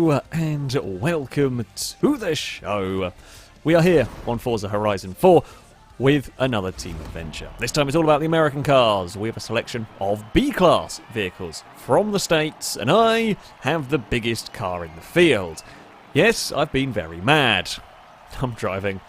Hello and welcome to the show. We are here on Forza Horizon 4 with another team adventure. This time it's all about the American cars. We have a selection of B-class vehicles from the States, and I have the biggest car in the field. Yes, I've been very mad. I'm driving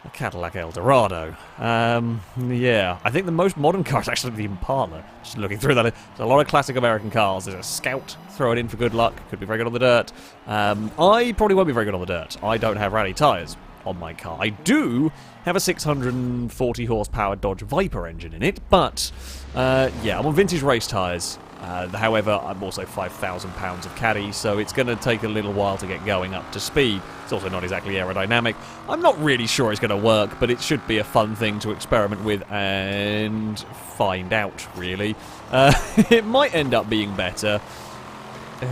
a Cadillac Eldorado. Yeah, I think the most modern car is actually the Impala. Just looking through that, there's a lot of classic American cars. There's a Scout, throw it in for good luck, could be very good on the dirt. I probably won't be very good on the dirt. I don't have rally tyres on my car. I do have a 640 horsepower Dodge Viper engine in it, but yeah, I'm on vintage race tyres. However, I'm also £5,000 of caddy, so it's going to take a little while to get going up to speed. It's also not exactly aerodynamic. I'm not really sure it's going to work, but it should be a fun thing to experiment with and find out, really. It might end up being better.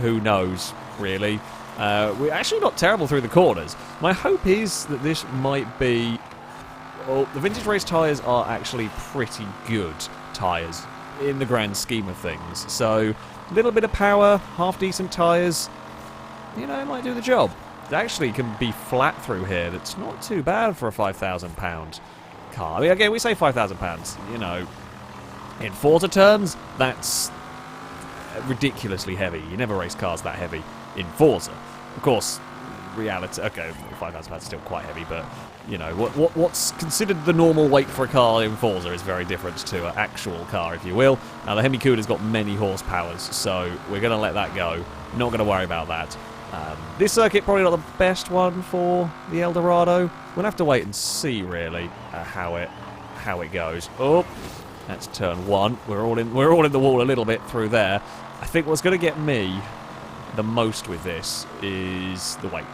Who knows, really. We're actually not terrible through the corners. My hope is that this might be... Well, the vintage race tyres are actually pretty good tyres in the grand scheme of things. So, a little bit of power, half-decent tyres, you know, it might do the job. It actually can be flat through here. That's not too bad for a £5,000 car. I mean, again, we say £5,000, you know, in Forza terms, that's ridiculously heavy. You never race cars that heavy in Forza. Of course, reality, okay, £5,000 is still quite heavy, but you know, what's considered the normal weight for a car in Forza is very different to an actual car, if you will. Now, the Hemi Cuda's got many horsepowers, so we're going to let that go. Not going to worry about that. This circuit probably not the best one for the Eldorado. We'll have to wait and see, really, how it goes. Oh, that's turn one. We're all in the wall a little bit through there. I think what's going to get me the most with this is the weight.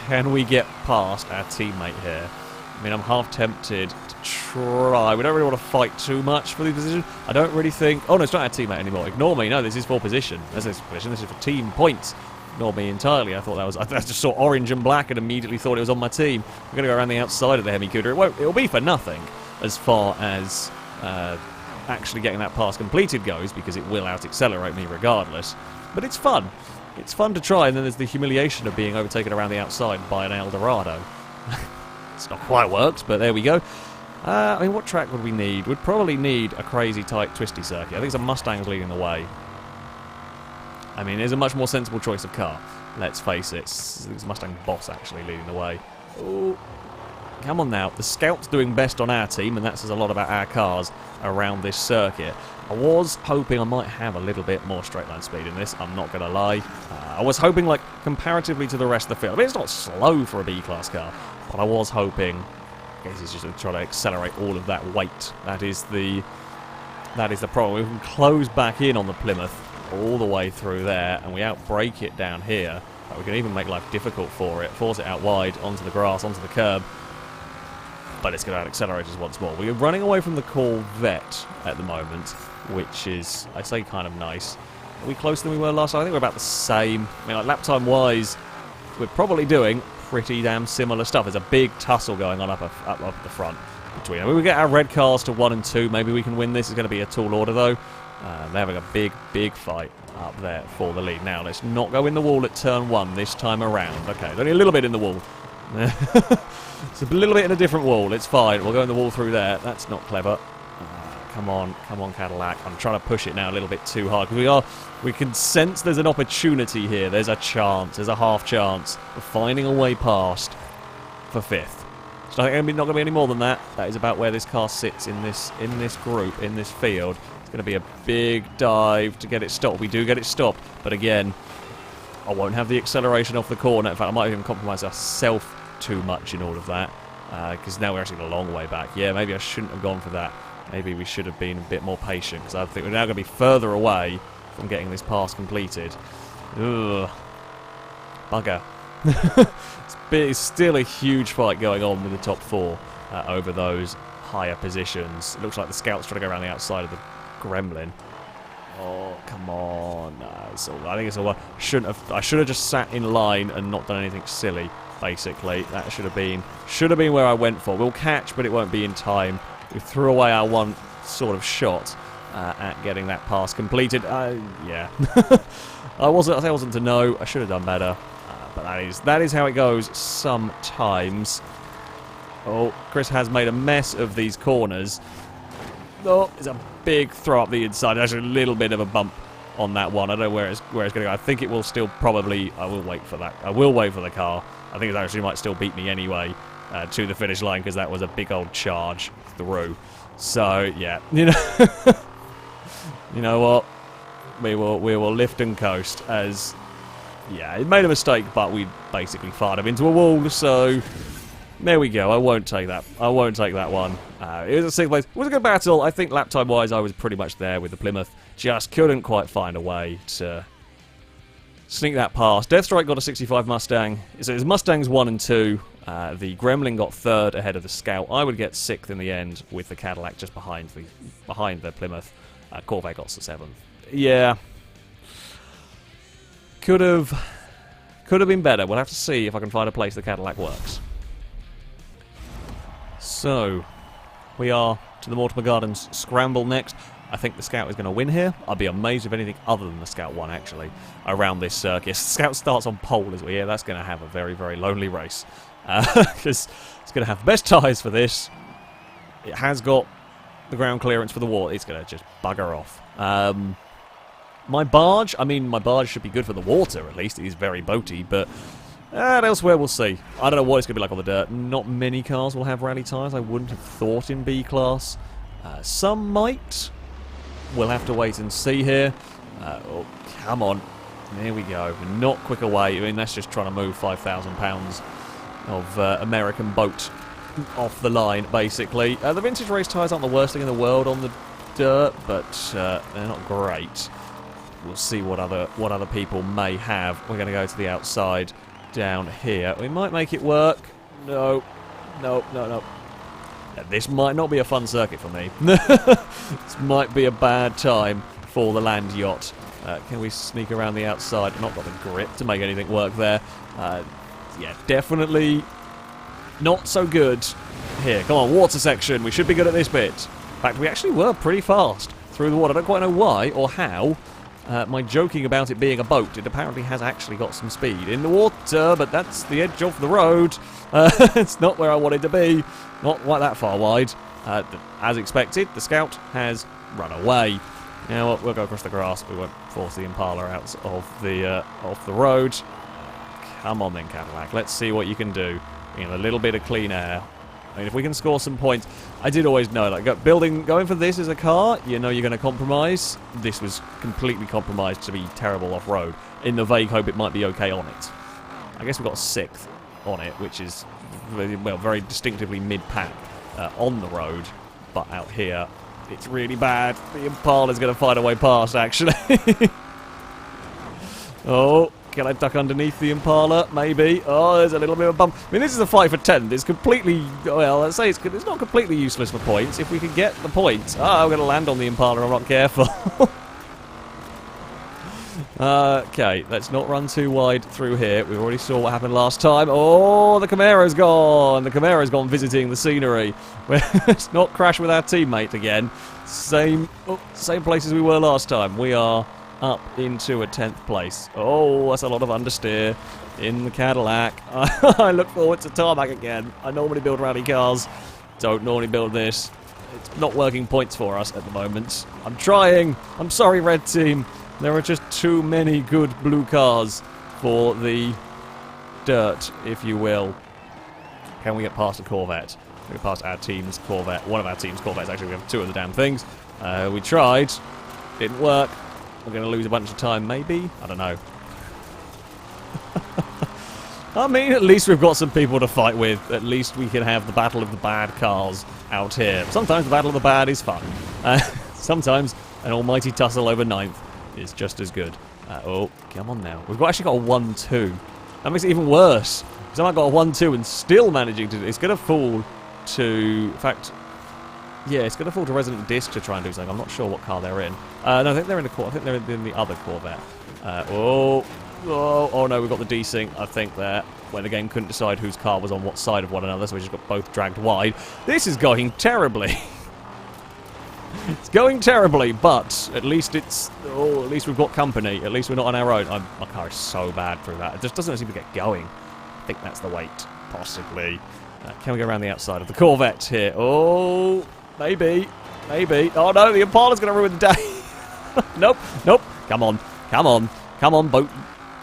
Can we get past our teammate here? I mean, I'm half tempted to try. We don't really want to fight too much for the position. I don't really think... Oh, no, it's not our teammate anymore. Ignore me. No, this is for position. This is position. This is for team points. Ignore me entirely. I thought that was... I just saw orange and black and immediately thought it was on my team. We're going to go around the outside of the Hemi Cuda. It'll be for nothing as far as actually getting that pass completed goes, because it will out-accelerate me regardless. But it's fun. It's fun to try, and then there's the humiliation of being overtaken around the outside by an Eldorado. It's not quite worked, but there we go. I mean, what track would we need? We'd probably need a crazy tight twisty circuit. I think some Mustangs leading the way. I mean, there's a much more sensible choice of car. Let's face it. It's Mustang Boss actually leading the way. Ooh. Come on now. The Scout's doing best on our team, and that says a lot about our cars around this circuit. I was hoping I might have a little bit more straight line speed in this, I'm not going to lie. I was hoping, like, comparatively to the rest of the field. I mean, it's not slow for a B-class car, but I was hoping, I guess it's just to try to accelerate all of that weight. That is the problem. We can close back in on the Plymouth all the way through there, and we outbrake it down here. We can even make life difficult for it, force it out wide, onto the grass, onto the curb. But it's going to out-accelerate us once more. We're running away from the Corvette at the moment, which is, I'd say, kind of nice. Are we closer than we were last time? I think we're about the same. I mean, like, lap time-wise, we're probably doing pretty damn similar stuff. There's a big tussle going on up the front between. I mean, we get our red cars to 1 and 2. Maybe we can win this. It's going to be a tall order, though. They're having a big fight up there for the lead. Now, let's not go in the wall at turn 1 this time around. Okay, there's only a little bit in the wall. It's a little bit in a different wall. It's fine. We'll go in the wall through there. That's not clever. Come on, Cadillac. I'm trying to push it now a little bit too hard, because we can sense there's an opportunity here. There's a chance. There's a half chance of finding a way past for 5th. So I think it's not going to be any more than that. That is about where this car sits in this group, in this field. It's going to be a big dive to get it stopped. We do get it stopped, but again, I won't have the acceleration off the corner. In fact, I might even compromise ourselves too much in all of that, because now we're actually a long way back. Yeah, maybe I shouldn't have gone for that. Maybe we should have been a bit more patient, because I think we're now going to be further away from getting this pass completed. Ugh. Bugger. It's still a huge fight going on with the top 4 over those higher positions. It looks like the Scout's trying to go around the outside of the Gremlin. Oh, come on. I think it's all. I should have just sat in line and not done anything silly, basically. That should have been where I went for. We'll catch, but it won't be in time. We threw away our one sort of shot. at getting that pass completed. Yeah. I wasn't to know. I should have done better. But that is how it goes sometimes. Oh, Chris has made a mess of these corners. Oh, it's a big throw up the inside. There's a little bit of a bump on that one. I don't know where it's going to go. I think it will still probably... I will wait for that. I will wait for the car. I think it actually might still beat me anyway to the finish line because that was a big old charge through. So, yeah. You know what? We will lift and coast as... Yeah, it made a mistake, but we basically fired him into a wall, so... There we go. I won't take that. I won't take that one. It was a 6th place. It was a good battle. I think lap time-wise, I was pretty much there with the Plymouth. Just couldn't quite find a way to sneak that past. Deathstrike got a 65 Mustang. So it was Mustangs 1 and 2. The Gremlin got 3rd ahead of the Scout. I would get 6th in the end with the Cadillac just behind the Plymouth. Corvette got the 7th. Yeah. Could have been better. We'll have to see if I can find a place the Cadillac works. So, we are to the Mortimer Gardens Scramble next. I think the Scout is going to win here. I'd be amazed if anything other than the Scout won, actually, around this circuit. Scout starts on pole as well. Yeah, that's going to have a very, very lonely race. Because it's going to have the best tyres for this. It has got the ground clearance for the water. It's going to just bugger off. My barge should be good for the water, at least. It is very boaty, but... elsewhere, we'll see. I don't know what it's going to be like on the dirt. Not many cars will have rally tyres, I wouldn't have thought, in B-Class. Some might. We'll have to wait and see here. Oh, come on. There we go. Not quick away. I mean, that's just trying to move £5,000 of American boat off the line, basically. The vintage race tyres aren't the worst thing in the world on the dirt, but they're not great. We'll see what other people may have. We're going to go to the outside. Down here. We might make it work. No. This might not be a fun circuit for me. This might be a bad time for the land yacht. Can we sneak around the outside? Not got the grip to make anything work there. Yeah, definitely not so good. Here, come on, water section. We should be good at this bit. In fact, we actually were pretty fast through the water. I don't quite know why or how. My joking about it being a boat, it apparently has actually got some speed in the water, but that's the edge of the road. It's not where I wanted to be. Not quite that far wide. As expected, the Scout has run away. Now we'll go across the grass. We won't force the Impala out of the road. Come on then, Cadillac. Let's see what you can do in a little bit of clean air. I mean, if we can score some points... I did always know, like, going for this as a car, you know you're going to compromise. This was completely compromised to be terrible off-road. In the vague hope it might be okay on it. I guess we got 6th on it, which is, well, very distinctively mid-pack on the road. But out here, it's really bad. The Impala's going to find a way past, actually. Oh... Can I duck underneath the Impala? Maybe. Oh, there's a little bit of a bump. I mean, this is a 5 for 10. It's completely... Well, let's say it's not completely useless for points. If we can get the points... Oh, I'm going to land on the Impala. I'm not careful. Okay, let's not run too wide through here. We already saw what happened last time. Oh, the Camara's gone. The Camara's gone visiting the scenery. Let's not crash with our teammate again. Same place as we were last time. We are... up into a 10th place. Oh, that's a lot of understeer in the Cadillac. I look forward to tarmac again. I normally build rally cars. Don't normally build this. It's not working points for us at the moment. I'm trying. I'm sorry, red team. There are just too many good blue cars for the dirt, if you will. Can we get past a Corvette? Can we get past our team's Corvette? One of our team's Corvettes. Actually, we have 2 of the damn things. We tried. Didn't work. We're going to lose a bunch of time, maybe? I don't know. I mean, at least we've got some people to fight with. At least we can have the battle of the bad cars out here. Sometimes the battle of the bad is fun. Sometimes an almighty tussle over 9th is just as good. Oh, come on now. We've actually got a 1-2. That makes it even worse. Because I might got a 1-2 and still managing to... It's going to fall to... In fact... Yeah, it's going to fall to Resident Disc to try and do something. I'm not sure what car they're in. No, I think they're in the Corvette. I think they're in the other Corvette. Oh no, we've got the desync, I think, there, where the game couldn't decide whose car was on what side of one another, so we just got both dragged wide. This is going terribly. It's going terribly, but at least it's... Oh, at least we've got company. At least we're not on our own. My car is so bad through that. It just doesn't seem to get going. I think that's the weight, possibly. Can we go around the outside of the Corvette here? Oh, maybe. Maybe. Oh, no, the Impala's going to ruin the day. Nope. Nope. Come on. Come on. Come on, boat.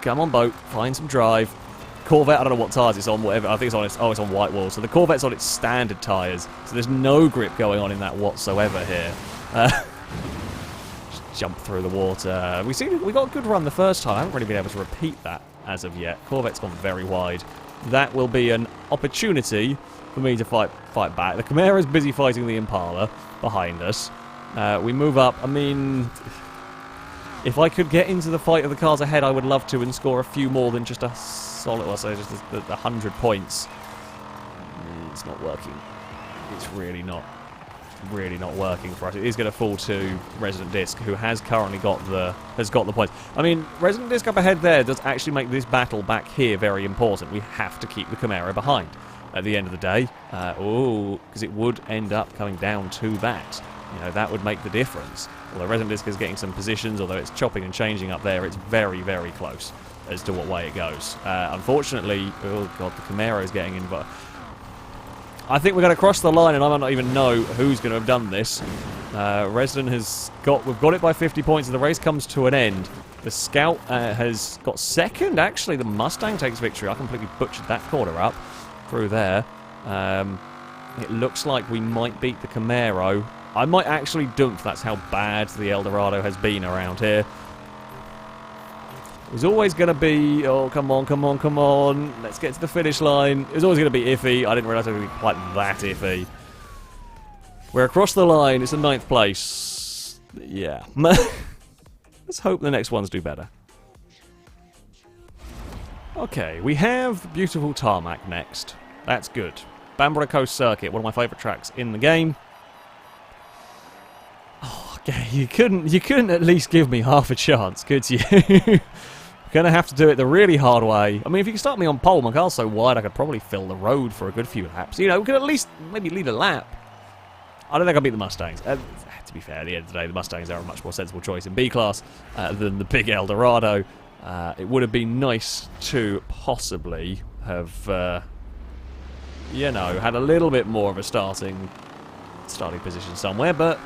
Come on, boat. Find some drive. Corvette, I don't know what tyres it's on, whatever. I think it's on its... Oh, it's on white walls. So the Corvette's on its standard tyres. So there's no grip going on in that whatsoever here. Just jump through the water. We got a good run the first time. I haven't really been able to repeat that as of yet. Corvette's gone very wide. That will be an opportunity for me to fight back. The Camara's busy fighting the Impala behind us. We move up. I mean... If I could get into the fight of the cars ahead, I would love to and score a few more than just a solid, well, so just the 100 points. It's not working. It's really not working for us. It is going to fall to Resident Disc, who has currently got the points. I mean, Resident Disc up ahead there does actually make this battle back here very important. We have to keep the Camaro behind at the end of the day. Because it would end up coming down to that. You know, that would make the difference. Although Resident Disc is getting some positions, although it's chopping and changing up there, it's very, very close as to what way it goes. Unfortunately, oh god, the Camaro is getting involved. I think we're going to cross the line, and I might not even know who's going to have done this. Resident we've got it by 50 points, and the race comes to an end. The Scout has got second, actually. The Mustang takes victory. I completely butchered that corner up through there. It looks like we might beat the Camaro. I might actually dump. That's how bad the Eldorado has been around here. It was always going to be... Oh, come on, come on, come on. Let's get to the finish line. It was always going to be iffy. I didn't realise it would be quite that iffy. We're across the line. It's the 9th place. Yeah. Let's hope the next ones do better. Okay, we have beautiful tarmac next. That's good. Bamburgh Coast Circuit, one of my favourite tracks in the game. Oh, okay, you couldn't at least give me half a chance, could you? Gonna have to do it the really hard way. I mean, if you can start me on pole, my car's so wide I could probably fill the road for a good few laps. You know, we could at least maybe lead a lap. I don't think I'll beat the Mustangs. To be fair, at the end of the day, the Mustangs are a much more sensible choice in B-Class than the big Eldorado. It would have been nice to possibly have, you know, had a little bit more of a starting position somewhere, but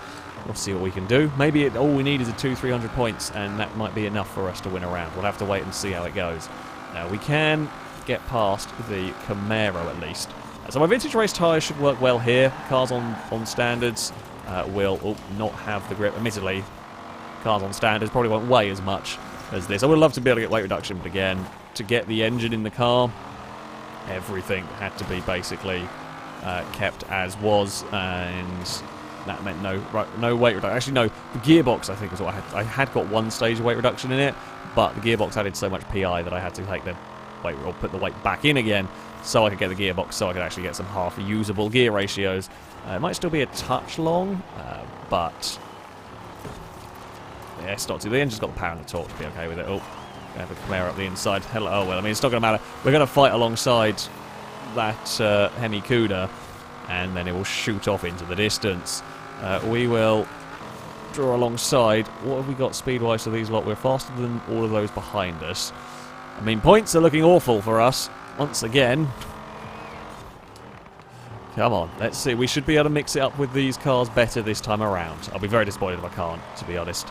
we'll see what we can do. Maybe all we need is a 200-300 points, and that might be enough for us to win a round. We'll have to wait and see how it goes. We can get past the Camaro at least. So my vintage race tyres should work well here. Cars on standards will not have the grip. Admittedly, cars on standards probably won't weigh as much as this. I would love to be able to get weight reduction, but again, to get the engine in the car, everything had to be basically kept as was, and that meant no weight reduction. Actually, no, the gearbox I think is what I had got one stage of weight reduction in it, but the gearbox added so much PI that I had to take the weight or put the weight back in again so I could get the gearbox, so I could actually get some half usable gear ratios. It might still be a touch long, but yeah, it's not too. The engine's got the power and the torque to be okay with it. Oh, we have a Camaro up the inside. Hello. Oh well, I mean it's not going to matter. We're going to fight alongside that Hemi Cuda, and then it will shoot off into the distance. We will draw alongside. What have we got speed-wise to these lot? We're faster than all of those behind us. I mean, points are looking awful for us once again. Come on, let's see. We should be able to mix it up with these cars better this time around. I'll be very disappointed if I can't, to be honest.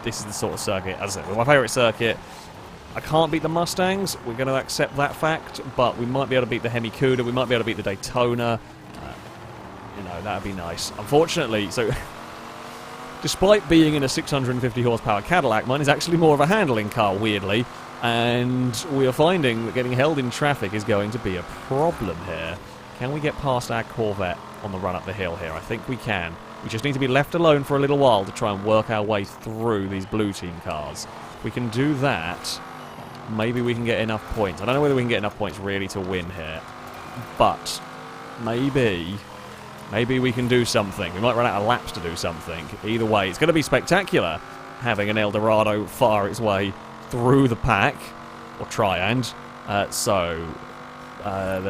This is the sort of circuit, as I said, my favourite circuit. I can't beat the Mustangs. We're going to accept that fact, but we might be able to beat the Hemi Cuda. We might be able to beat the Daytona. You know, that would be nice. Unfortunately, so despite being in a 650 horsepower Cadillac, mine is actually more of a handling car, weirdly. And we are finding that getting held in traffic is going to be a problem here. Can we get past our Corvette on the run up the hill here? I think we can. We just need to be left alone for a little while to try and work our way through these blue team cars. If we can do that, maybe we can get enough points. I don't know whether we can get enough points really to win here, but maybe we can do something. We might run out of laps to do something. Either way, it's going to be spectacular having an Eldorado fire its way through the pack, or try and. There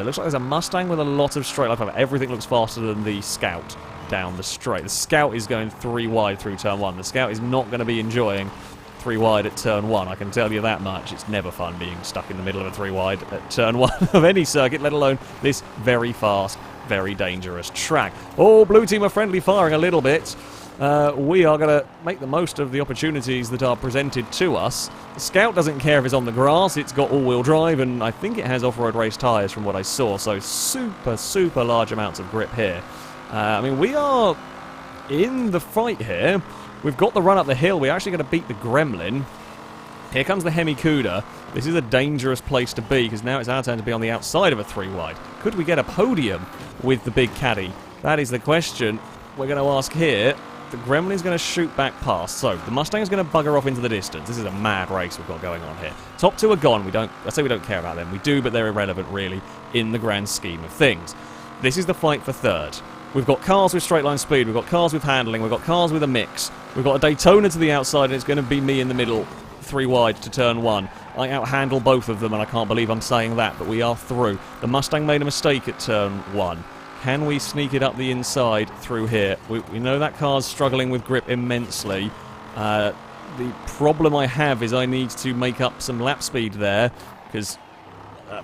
looks like there's a Mustang with a lot of straight line power. Everything looks faster than the Scout down the straight. The Scout is going 3 wide through turn 1. The Scout is not going to be enjoying 3 wide at turn 1, I can tell you that much. It's never fun being stuck in the middle of a 3 wide at turn 1 of any circuit, let alone this very fast, very dangerous track. Oh, blue team are friendly firing a little bit. We are going to make the most of the opportunities that are presented to us. The Scout doesn't care if it's on the grass, it's got all-wheel drive, and I think it has off-road race tyres from what I saw, so super, super large amounts of grip here. I mean, we are in the fight here. We've got the run up the hill. We're actually going to beat the Gremlin. Here comes the Hemi-Cuda. This is a dangerous place to be, because now it's our turn to be on the outside of a 3 wide. Could we get a podium with the big caddy? That is the question we're going to ask here. The Gremlin's going to shoot back past. So, the Mustang's going to bugger off into the distance. This is a mad race we've got going on here. Top 2 are gone. I say we don't care about them. We do, but they're irrelevant, really, in the grand scheme of things. This is the fight for third. We've got cars with straight line speed, we've got cars with handling, we've got cars with a mix, we've got a Daytona to the outside, and it's going to be me in the middle, 3 wide to turn 1. I outhandle both of them, and I can't believe I'm saying that, but we are through. The Mustang made a mistake at turn 1. Can we sneak it up the inside through here? We know that car's struggling with grip immensely. The problem I have is I need to make up some lap speed there, because...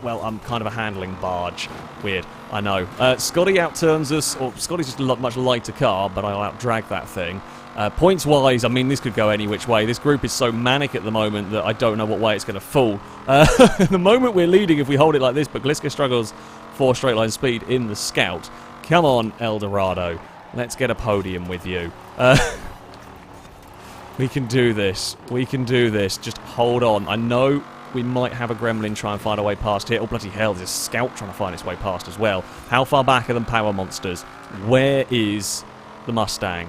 well, I'm kind of a handling barge. Weird, I know. Scotty outturns us, or Scotty's just a much lighter car, but I'll outdrag that thing. Points-wise, I mean, this could go any which way. This group is so manic at the moment that I don't know what way it's going to fall. At the moment we're leading if we hold it like this, but Gliska struggles for straight line speed in the Scout. Come on, Eldorado. Let's get a podium with you. We can do this. We can do this. Just hold on. I know... we might have a Gremlin try and find a way past here. Oh, bloody hell, there's a Scout trying to find its way past as well. How far back are the Power Monsters? Where is the Mustang?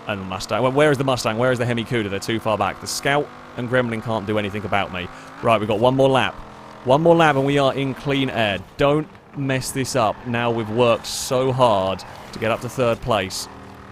And the Mustang. Well, where is the Mustang? Where is the Hemi-Cuda? They're too far back. The Scout and Gremlin can't do anything about me. Right, we've got one more lap. One more lap and we are in clean air. Don't mess this up. Now we've worked so hard to get up to third place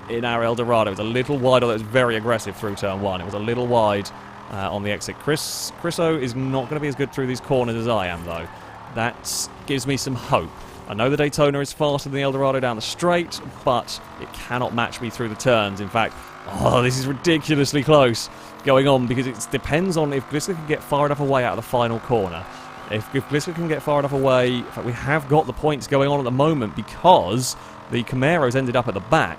in our Eldorado. It was a little wide, although it was very aggressive through turn 1. It was a little wide. On the exit. Chriso is not going to be as good through these corners as I am, though. That gives me some hope. I know the Daytona is faster than the Eldorado down the straight, but it cannot match me through the turns. In fact, oh, this is ridiculously close going on, because it depends on if Gliska can get far enough away out of the final corner. If Gliska can get far enough away... in fact, we have got the points going on at the moment, because the Camaro's ended up at the back.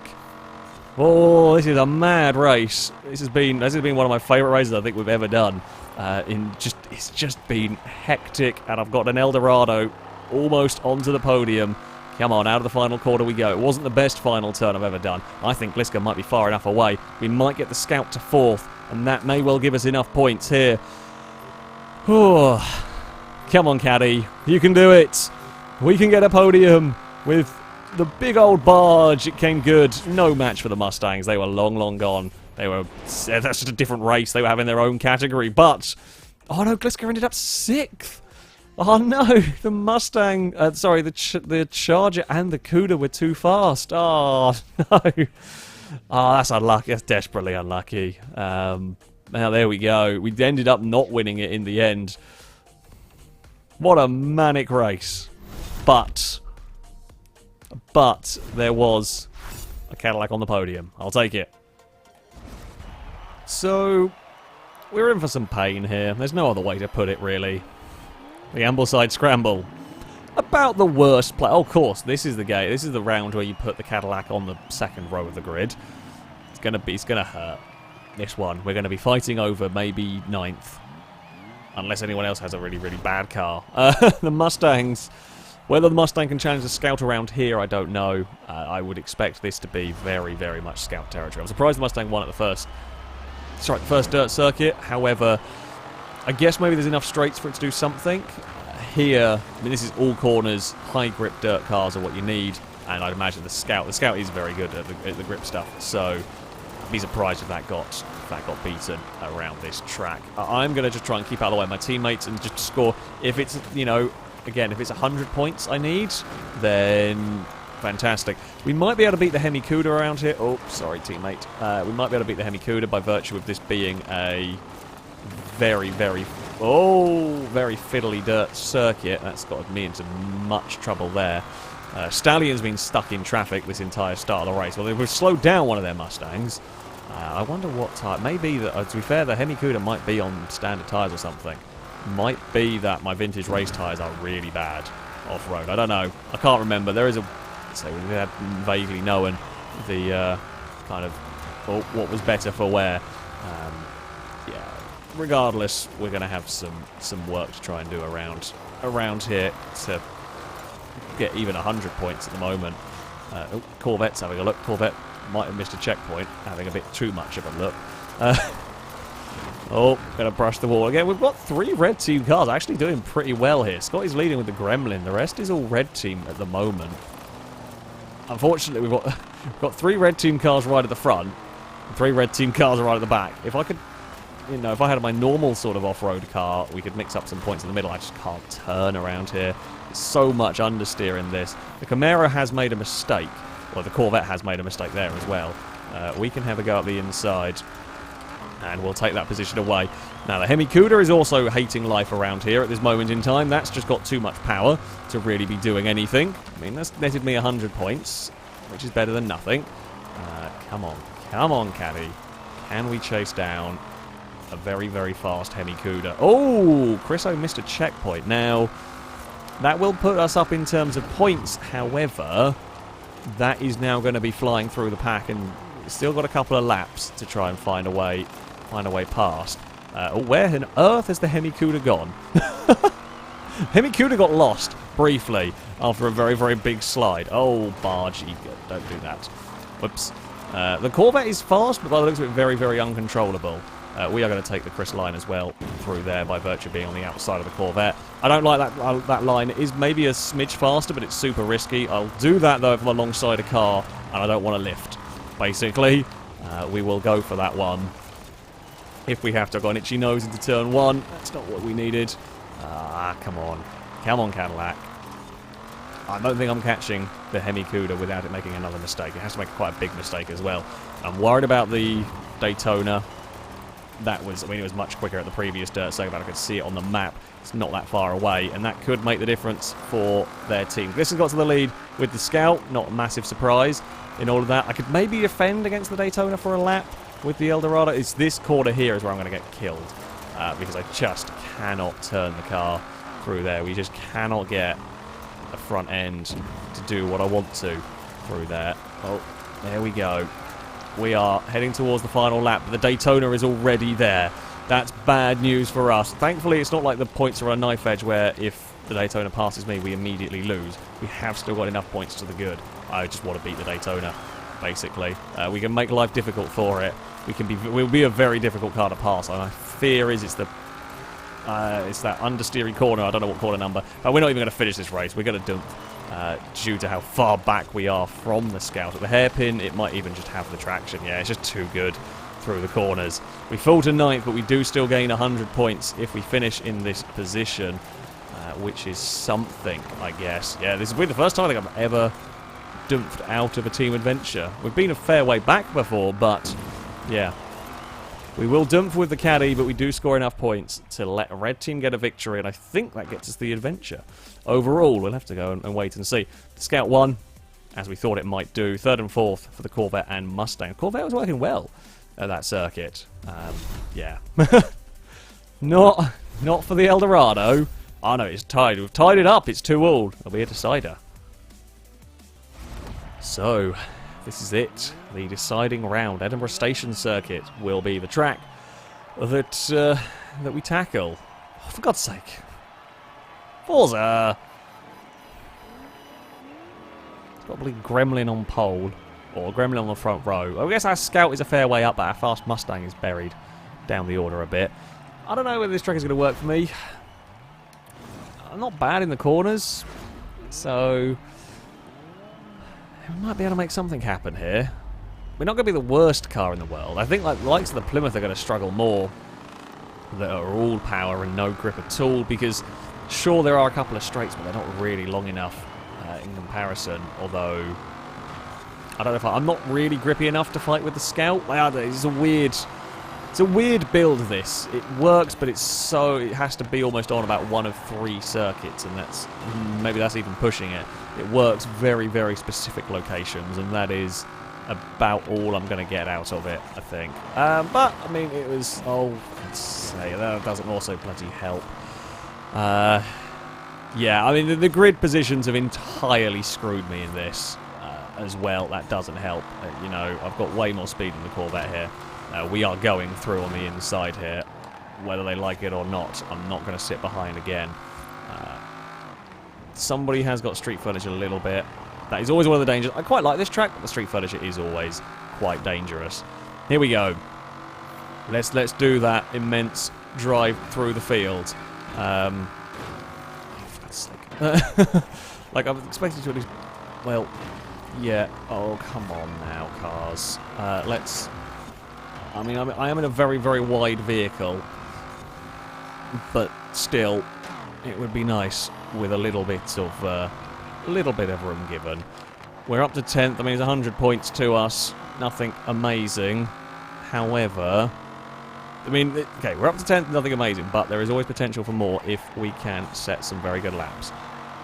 Oh, this is a mad race. This has been one of my favourite races I think we've ever done. It's just been hectic, and I've got an Eldorado almost onto the podium. Come on, out of the final quarter we go. It wasn't the best final turn I've ever done. I think Gliska might be far enough away. We might get the Scout to 4th, and that may well give us enough points here. Oh, come on, Caddy. You can do it. We can get a podium with... the big old Barge. It came good. No match for the Mustangs. They were long, long gone. That's just a different race. They were having their own category. But, oh no, Gliska ended up 6th. Oh no, the Mustang, the Charger and the Cuda were too fast. Oh no. Oh, that's unlucky. That's desperately unlucky. Now there we go. We ended up not winning it in the end. What a manic race. But there was a Cadillac on the podium. I'll take it. So, we're in for some pain here. There's no other way to put it, really. The Ambleside Scramble. About the worst play. Oh, of course, this is the game. This is the round where you put the Cadillac on the second row of the grid. It's gonna hurt. This one. We're gonna be fighting over maybe 9th. Unless anyone else has a really, really bad car. The Mustangs... whether the Mustang can challenge the Scout around here, I don't know. I would expect this to be very, very much Scout territory. I'm surprised the Mustang won at the first dirt circuit. However, I guess maybe there's enough straights for it to do something. Here, I mean, this is all corners. High grip dirt cars are what you need. And I'd imagine the Scout is very good at the grip stuff. So, I'd be surprised if that got beaten around this track. I'm going to just try and keep out of the way of my teammates and just score. If it's, you know... again, if it's 100 points I need, then fantastic. We might be able to beat the Hemi-Cuda around here. Oh, sorry, teammate. We might be able to beat the Hemi-Cuda by virtue of this being a very, very fiddly dirt circuit. That's got me into much trouble there. Stallion's been stuck in traffic this entire start of the race. Well, they've slowed down one of their Mustangs. I wonder what tyre. Maybe, to be fair, the Hemi Cuda might be on standard tyres or something. Might be that my vintage race tyres are really bad off-road. I don't know. I can't remember. There is a... So we had vaguely known the kind of what was better for wear. Yeah. Regardless, we're going to have some work to try and do around here to get even 100 points at the moment. Corvette's having a look. Corvette might have missed a checkpoint, having a bit too much of a look. Oh, going to brush the wall again. We've got 3 red team cars actually doing pretty well here. Scotty's leading with the Gremlin. The rest is all red team at the moment. Unfortunately, we've got 3 red team cars right at the front, and 3 red team cars right at the back. If I could, you know, if I had my normal sort of off-road car, we could mix up some points in the middle. I just can't turn around here. There's so much understeer in this. The Camaro has made a mistake. Well, the Corvette has made a mistake there as well. We can have a go at the inside, and we'll take that position away. Now, the Hemi Cuda is also hating life around here at this moment in time. That's just got too much power to really be doing anything. I mean, that's netted me 100 points, which is better than nothing. Come on, Caddy. Can we chase down a very, very fast Hemi Cuda? Oh, Chriso missed a checkpoint. Now, that will put us up in terms of points. However, that is now going to be flying through the pack, and still got a couple of laps to try and find a way past. Where on earth has the Hemi Cuda gone? Hemi Cuda got lost briefly after a very, very big slide. Oh, Barge, don't do that. Whoops. The Corvette is fast, but by the looks of it, very, very uncontrollable. We are going to take the Chris line as well through there by virtue of being on the outside of the Corvette. I don't like that line. It is maybe a smidge faster, but it's super risky. I'll do that, though, if I'm alongside a car, and I don't want to lift. Basically, we will go for that one. If we have to have gone itchy nose into turn 1, that's not what we needed. Come on. Come on, Cadillac. I don't think I'm catching the Hemi Cuda without it making another mistake. It has to make quite a big mistake as well. I'm worried about the Daytona. That was, I mean, it was much quicker at the previous dirt circuit, but I could see it on the map. It's not that far away, and that could make the difference for their team. This has got to the lead with the Scout. Not a massive surprise in all of that. I could maybe defend against the Daytona for a lap with the Eldorado. It's this corner here is where I'm going to get killed, because I just cannot turn the car through there. We just cannot get the front end to do what I want to through there. Oh, there we go. We are heading towards the final lap, but the Daytona is already there. That's bad news for us. Thankfully, it's not like the points are a knife edge where if the Daytona passes me, we immediately lose. We have still got enough points to the good. I just want to beat the Daytona, basically. We can make life difficult for it. We'll be a very difficult car to pass. And my fear is it's that understeery corner. I don't know what corner number. We're not even going to finish this race. We're going to dump. Due to how far back we are from the Scout. At the hairpin, it might even just have the traction. Yeah, it's just too good through the corners. We fall to 9th, but we do still gain 100 points if we finish in this position, which is something, I guess. Yeah, this will be the first time I think I've ever dumped out of a team adventure. We've been a fair way back before, but yeah. We will dump with the caddy, but we do score enough points to let a red team get a victory, and I think that gets us the adventure. Overall, we'll have to go and wait and see. The Scout won, as we thought it might do. 3rd and 4th for the Corvette and Mustang. Corvette was working well at that circuit. Yeah. Not for the Eldorado. Oh no, it's tied. We've tied it up. It's 2-all. It'll be a decider. So, this is it. The deciding round. Edinburgh Station Circuit will be the track that we tackle. Oh, for God's sake. Forza! It's got a bloody Gremlin on pole. Or Gremlin on the front row. I guess our Scout is a fair way up, but our fast Mustang is buried down the order a bit. I don't know whether this track is going to work for me. I'm not bad in the corners. So we might be able to make something happen here. We're not going to be the worst car in the world. I think like the likes of the Plymouth are going to struggle more. That are all power and no grip at all, because sure there are a couple of straights, but they're not really long enough in comparison. Although I don't know if I'm not really grippy enough to fight with the Scout. It's a weird It's a weird build, this. It works, but it has to be almost on about one of 3 circuits, and maybe that's even pushing it. It works very, very specific locations, and that is about all I'm going to get out of it, I think. But, I mean, it was... Oh, let's say, that doesn't also bloody help. Yeah, I mean, the grid positions have entirely screwed me in this as well. That doesn't help. You know, I've got way more speed in the Corvette here. We are going through on the inside here, whether they like it or not. I'm not going to sit behind again. Somebody has got street furniture a little bit. That is always one of the dangers. I quite like this track, but the street furniture is always quite dangerous. Here we go. Let's do that immense drive through the field. For God's sake. Like, I was expecting to at least... Well, yeah. Oh, come on now, cars. Let's... I mean, I am in a very, very wide vehicle, but still, it would be nice with a little bit of room given. We're up to 10th. I mean, it's 100 points to us. Nothing amazing. However, I mean, okay, we're up to 10th. Nothing amazing, but there is always potential for more if we can set some very good laps.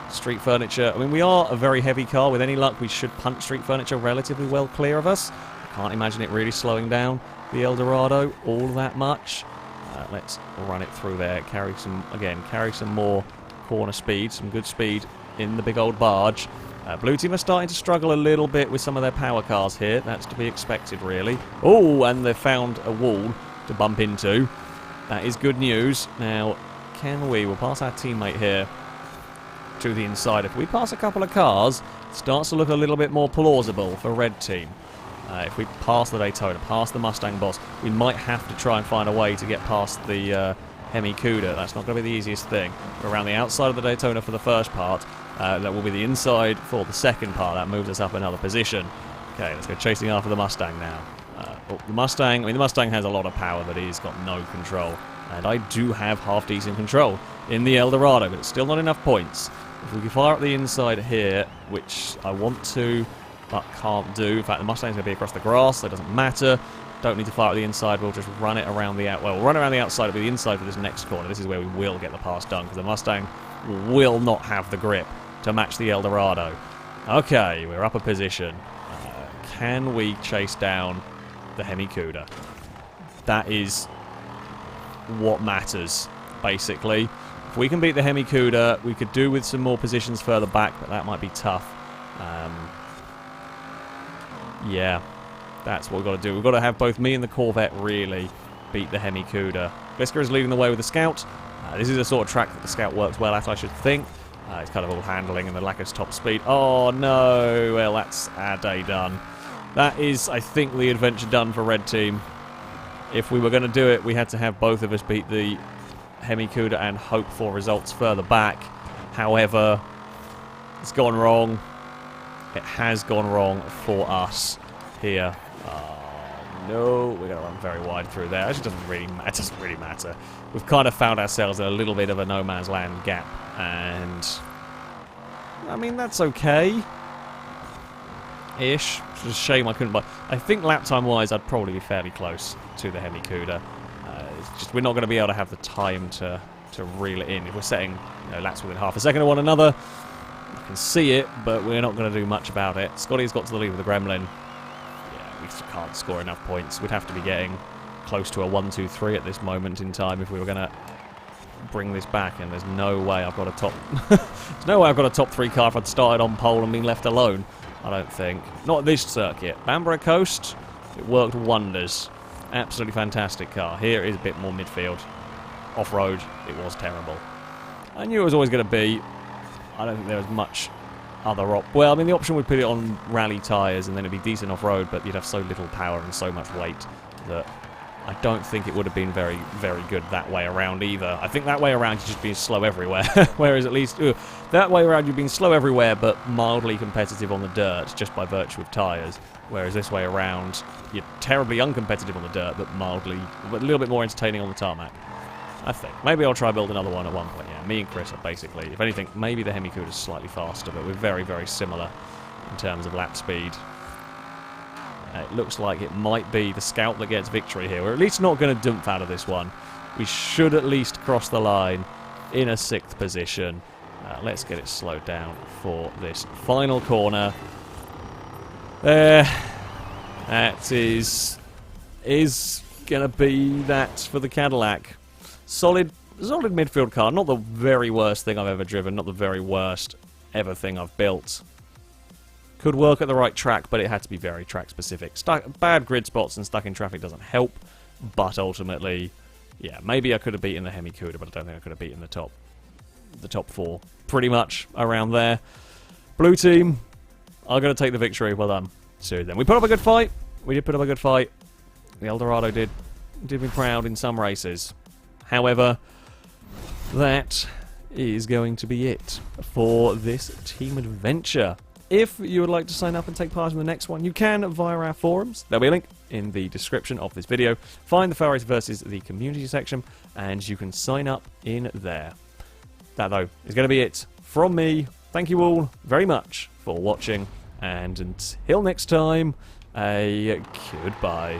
Street furniture. I mean, we are a very heavy car. With any luck, we should punch street furniture relatively well clear of us. I can't imagine it really slowing down the Eldorado all that much. Let's run it through there. Carry some more corner speed, some good speed in the big old barge. Blue team are starting to struggle a little bit with some of their power cars here. That's to be expected, really. Oh, and they've found a wall to bump into. That is good news. Now, we'll pass our teammate here to the inside. If we pass a couple of cars, it starts to look a little bit more plausible for red team. If we pass the Daytona, pass the Mustang boss, we might have to try and find a way to get past the Hemi Cuda. That's not going to be the easiest thing. We're around the outside of the Daytona for the first part. That will be the inside for the second part. That moves us up another position. Okay, let's go chasing after the Mustang now. The Mustang has a lot of power, but he's got no control. And I do have half-decent control in the Eldorado, but it's still not enough points. If we can fire up the inside here, which I want to, but can't do. In fact, the Mustang's going to be across the grass, so it doesn't matter. Don't need to fire up the inside. We'll just run it around the we'll run around the outside. It'll be the inside for this next corner. This is where we will get the pass done, because the Mustang will not have the grip to match the Eldorado. Okay, we're up a position. Can we chase down the Hemi Cuda? That is what matters, basically. If we can beat the Hemi Cuda, we could do with some more positions further back, but that might be tough. Yeah, that's what we've got to do. We've got to have both me and the Corvette really beat the Hemi Cuda. Glisker is leading the way with the Scout. This is a sort of track that the Scout works well at, I should think. It's kind of all handling and the lack of top speed. Oh, no. Well, that's our day done. That is, I think, the adventure done for Red Team. If we were going to do it, we had to have both of us beat the Hemi Cuda and hope for results further back. However, it's gone wrong. It has gone wrong for us here. Oh, no. We're going to run very wide through there. It doesn't really matter. We've kind of found ourselves in a little bit of a no man's land gap. And, I mean, that's okay. Ish. It's just a shame I couldn't buy. I think lap time wise, I'd probably be fairly close to the Hemi Cuda. It's just we're not going to be able to have the time to reel it in. If we're setting laps within half a second of one another, you can see it, but we're not going to do much about it. Scotty's got to the lead with the Gremlin. Yeah, we just can't score enough points. We'd have to be getting close to a 1-2-3 at this moment in time if we were going to bring this back, and there's no way I've got a top there's no way I've got a top 3 car if I'd started on pole and been left alone. I don't think. Not this circuit. Bamburgh Coast, it worked wonders. Absolutely fantastic car. Here it is a bit more midfield. Off-road, it was terrible. I knew it was always going to be. I don't think there was much other well, I mean, the option would put it on rally tyres and then it'd be decent off-road, but you'd have so little power and so much weight that I don't think it would have been very, very good that way around either. I think that way around you'd just be slow everywhere. Whereas at least that way around you've been slow everywhere but mildly competitive on the dirt just by virtue of tyres. Whereas this way around you're terribly uncompetitive on the dirt but a little bit more entertaining on the tarmac. I think. Maybe I'll try build another one at one point. Yeah, me and Chris are basically, if anything, maybe the Hemi Cuda is slightly faster, but we're very, very similar in terms of lap speed. It looks like it might be the Scout that gets victory here. We're at least not going to dump out of this one. We should at least cross the line in a 6th position. Let's get it slowed down for this final corner. That is going to be that for the Cadillac. Solid midfield car. Not the very worst thing I've ever driven. Not the very worst ever thing I've built. Could work at the right track, but it had to be very track specific. Bad grid spots and stuck in traffic doesn't help. But ultimately, yeah, maybe I could have beaten the Hemi Cuda, but I don't think I could have beaten the top 4. Pretty much around there. Blue team are going to take the victory. Well done. So then we put up a good fight. We did put up a good fight. The Eldorado did me proud in some races. However, that is going to be it for this team adventure. If you would like to sign up and take part in the next one, you can via our forums. There'll be a link in the description of this video. Find the FailRace versus the community section, and you can sign up in there. That, though, is going to be it from me. Thank you all very much for watching, and until next time, a goodbye.